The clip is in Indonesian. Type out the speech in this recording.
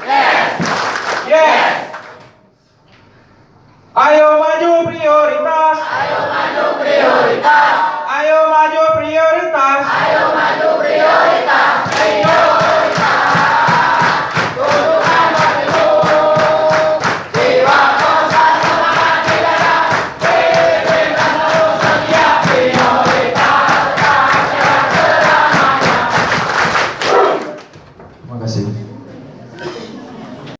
Yes. Ayo maju prioritas. Ayo maju prioritas. Ayo maju prioritas. Ayo maju prioritas. Prioritas. Tuntutan pemilu. Jiwa kosa semangat negara. Berikan terus setia prioritas. Rakyat selamanya. Terima kasih.